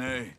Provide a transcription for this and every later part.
Hey.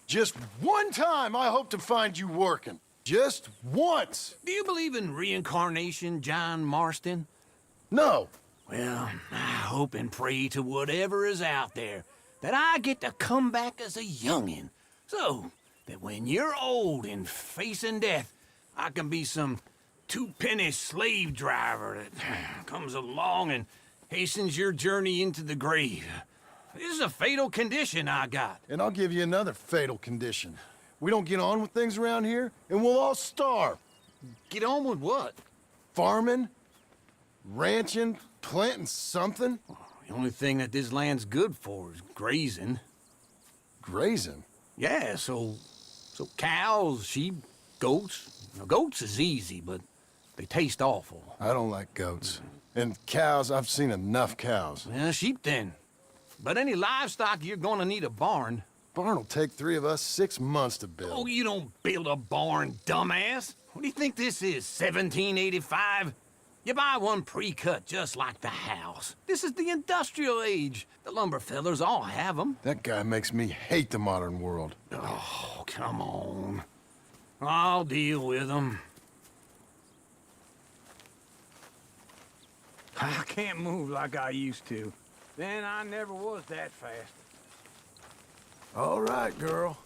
Just one time I hope to find you working. Just once. Do you believe in reincarnation, John Marston? No. Well, I hope and pray to whatever is out there that I get to come back as a youngin', so that when you're old and facing death, I can be some two-penny slave driver that comes along and hastens your journey into the grave. This is a fatal condition I got. And I'll give you another fatal condition. We don't get on with things around here, and we'll all starve. Get on with what? Farming, ranching, planting something. The only thing that this land's good for is grazing. Grazing? Yeah, so cows, sheep, goats. Now, goats is easy, but they taste awful. I don't like goats. And cows, I've seen enough cows. Yeah, sheep then. But any livestock, you're gonna need a barn. Barn will take 3 of us 6 months to build. Oh, you don't build a barn, dumbass. What do you think this is, 1785? You buy one pre-cut just like the house. This is the industrial age. The lumber fellers all have them. That guy makes me hate the modern world. Oh, come on. I'll deal with them. I can't move like I used to. Then I never was that fast. All right, girl.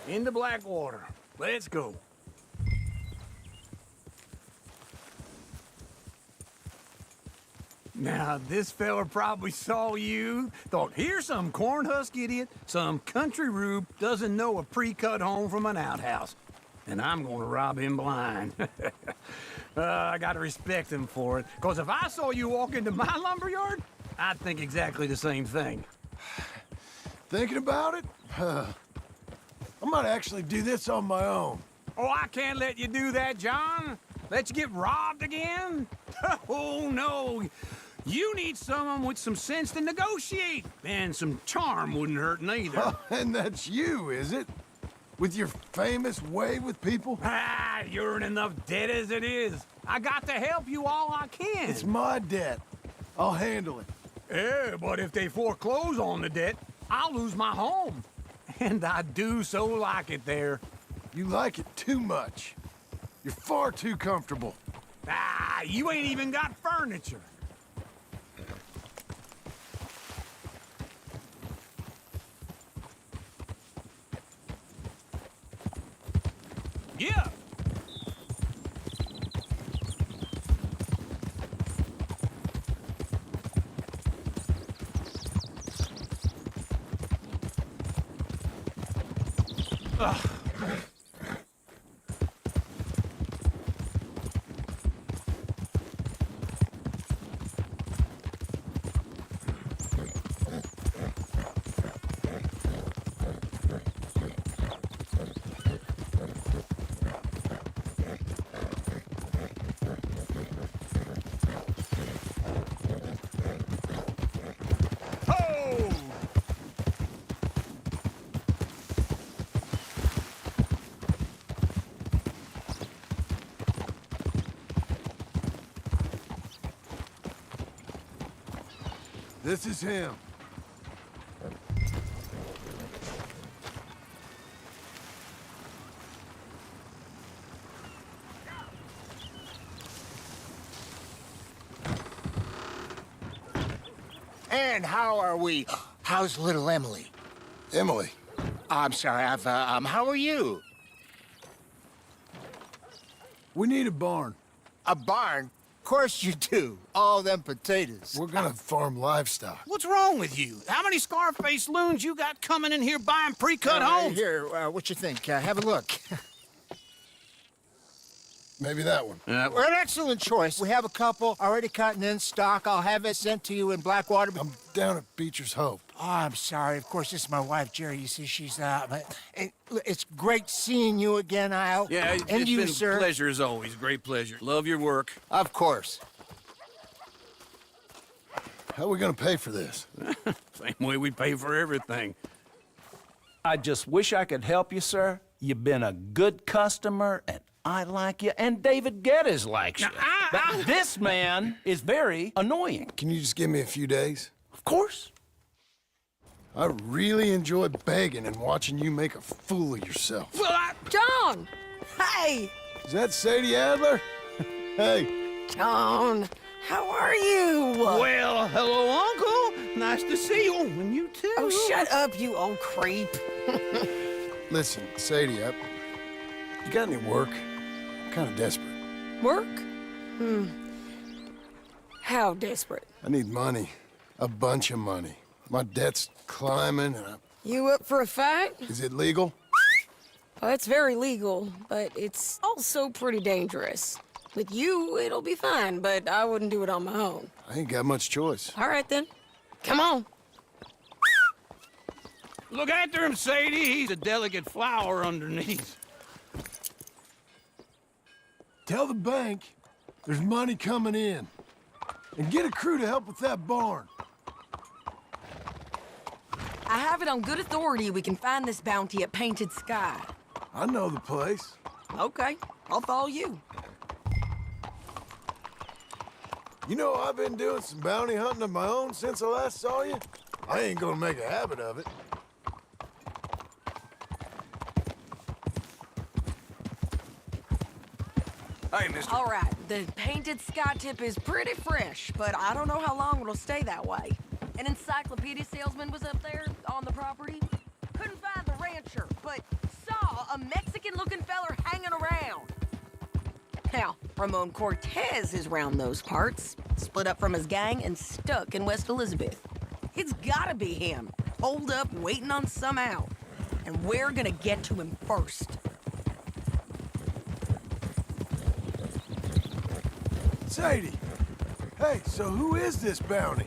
Into Blackwater. Let's go. Now, this fella probably saw you, thought, here's some cornhusk idiot, some country rube doesn't know a pre-cut home from an outhouse. And I'm gonna rob him blind. I gotta respect him for it. Because if I saw you walk into my lumberyard, I'd think exactly the same thing. Thinking about it? I might actually do this on my own. Oh, I can't let you do that, John. Let you get robbed again? Oh, no. You need someone with some sense to negotiate. And some charm wouldn't hurt neither. And that's you, is it? With your famous way with people? Ah, you're in enough debt as it is. I got to help you all I can. It's my debt. I'll handle it. Yeah, but if they foreclose on the debt, I'll lose my home. And I do so like it there. You like it too much. You're far too comfortable. Ah, you ain't even got furniture. Yeah. Ugh. This is him. And how are we? How's little Emily? Emily. I'm sorry, how are you? We need a barn. A barn? Of course you do. All them potatoes. We're gonna farm livestock. What's wrong with you? How many Scarface loons you got coming in here buying pre-cut homes? Here, what you think? Have a look. Maybe that one. We're an excellent choice. We have a couple already cut and in stock. I'll have it sent to you in Blackwater. I'm down at Beecher's Hope. Oh, I'm sorry. Of course, this is my wife, Jerry. You see, she's but it's great seeing you again, Al. Yeah, and it's you, been sir. a pleasure as always. Great pleasure. Love your work. Of course. How are we gonna pay for this? Same way we pay for everything. I just wish I could help you, sir. You've been a good customer, and I like you, and David Geddes likes you. But this man is very annoying. Can you just give me a few days? Of course. I really enjoy begging and watching you make a fool of yourself. Well, John! Hey! Is that Sadie Adler? Hey. John, how are you? well, hello, Uncle. Nice to see you. And you too. Oh, shut up, you old creep. Listen, Sadie, you got any work? I'm kind of desperate. Work? How desperate? I need money. A bunch of money. My debt's climbing, and You up for a fight? is it legal? Well, it's very legal, but it's also pretty dangerous. With you, it'll be fine, but I wouldn't do it on my own. I ain't got much choice. All right, then. Come on. Look after him, Sadie. He's a delicate flower underneath. Tell the bank there's money coming in. And get a crew to help with that barn. I have it on good authority we can find this bounty at Painted Sky. I know the place. Okay, I'll follow you. You know, I've been doing some bounty hunting of my own since I last saw you. I ain't gonna make a habit of it. Hey, mister. All right, the Painted Sky tip is pretty fresh, but I don't know how long it'll stay that way. An encyclopedia salesman was up there on the property. Couldn't find the rancher, but saw a Mexican-looking feller hanging around. Now, Ramon Cortez is round those parts, split up from his gang and stuck in West Elizabeth. It's gotta be him, holed up waiting on some out. And we're gonna get to him first. Sadie. Hey, so who is this bounty?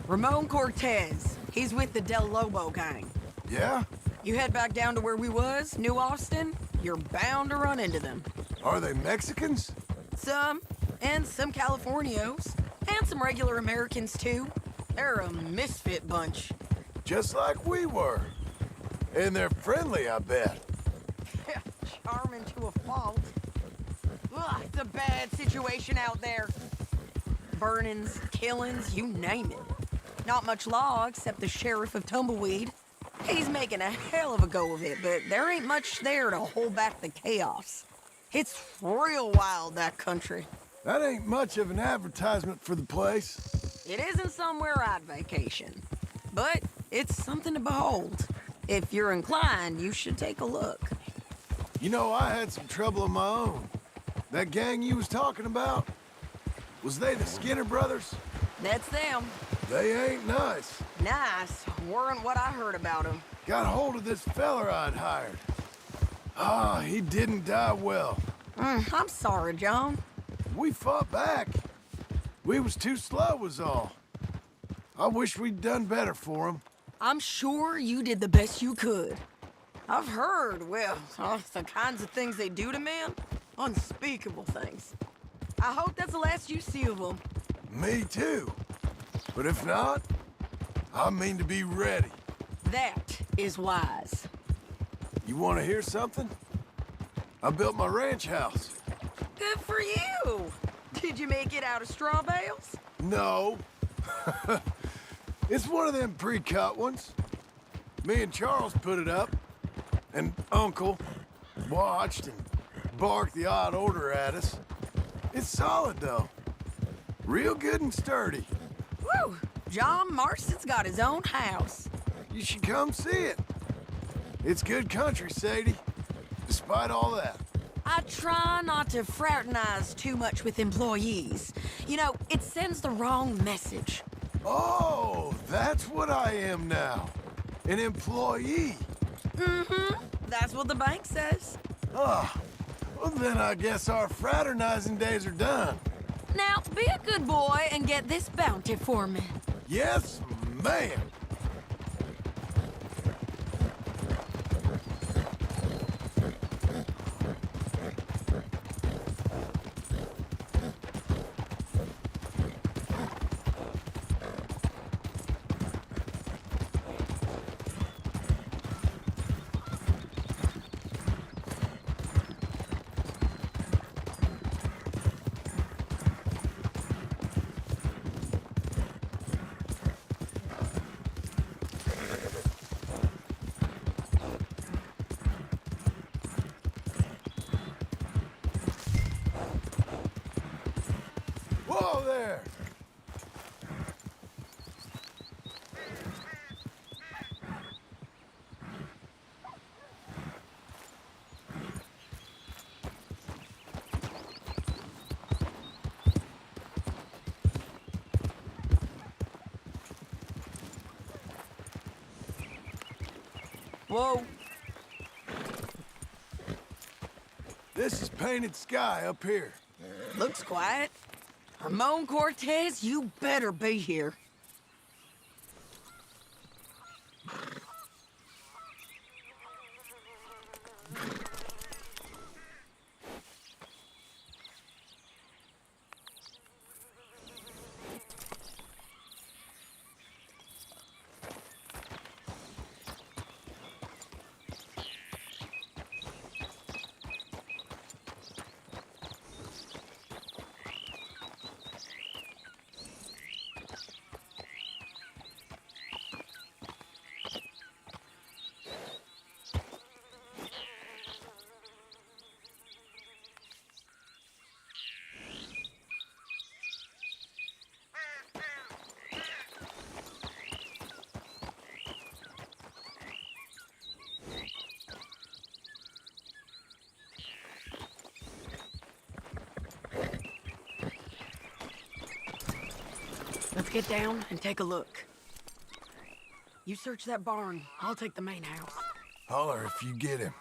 Ramon Cortez. He's with the 𝕲𝖆𝖊𝖗 gang. Yeah? You head back down to where we was, New Austin, you're bound to run into them. Are they Mexicans? Some, and some Californios, and some regular Americans too. They're a misfit bunch. Just like we were. And they're friendly, I bet. Charming to a fault. Ugh, it's a bad situation out there. Burnings, killings, you name it. Not much law except the sheriff of Tumbleweed. He's making a hell of a go of it, but there ain't much there to hold back the chaos. It's real wild, that country. That ain't much of an advertisement for the place. It isn't somewhere I'd vacation, but it's something to behold. If you're inclined, you should take a look. You know, I had some trouble of my own. That gang you was talking about, was they the Skinner brothers? That's them. They ain't nice. Nice. Weren't what I heard about them. Got hold of this feller I'd hired. Ah, he didn't die well. I'm sorry, John. We fought back. We was too slow was all. I wish we'd done better for him. I'm sure you did the best you could. I've heard, well, the kinds of things they do to men. Unspeakable things. I hope that's the last you see of them. Me too. But if not, I mean to be ready. That is wise. You want to hear something? I built my ranch house. Good for you. Did you make it out of straw bales? No. It's one of them pre-cut ones. Me and Charles put it up, and Uncle watched and barked the odd order at us. It's solid, though. Real good and sturdy. Woo! John Marston's got his own house. You should come see it. It's good country, Sadie, despite all that. I try not to fraternize too much with employees. You know, it sends the wrong message. Oh, that's what I am now. An employee. Mm-hmm. That's what the bank says. Ah, well then I guess our fraternizing days are done. Now, be a good boy and get this bounty for me. Yes, ma'am. Whoa there! Whoa. This is painted sky up here. Looks quiet. Ramon Cortez, you better be here. Let's get down and take a look. You search that barn. I'll take the main house. Holler if you get him.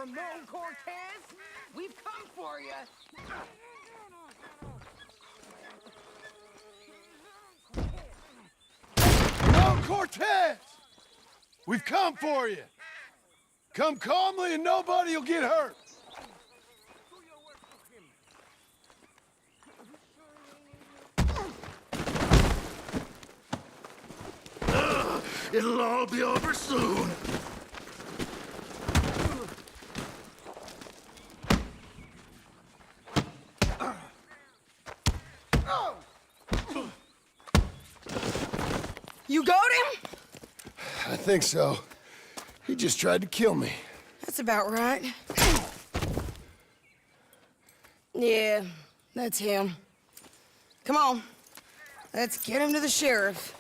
from Novo, Cortez. We've come for you. No, Cortez! We've come for you. Come calmly and nobody will get hurt. It'll all be over soon. You got him? I think so. He just tried to kill me. That's about right. Yeah, that's him. Come on, let's get him to the sheriff.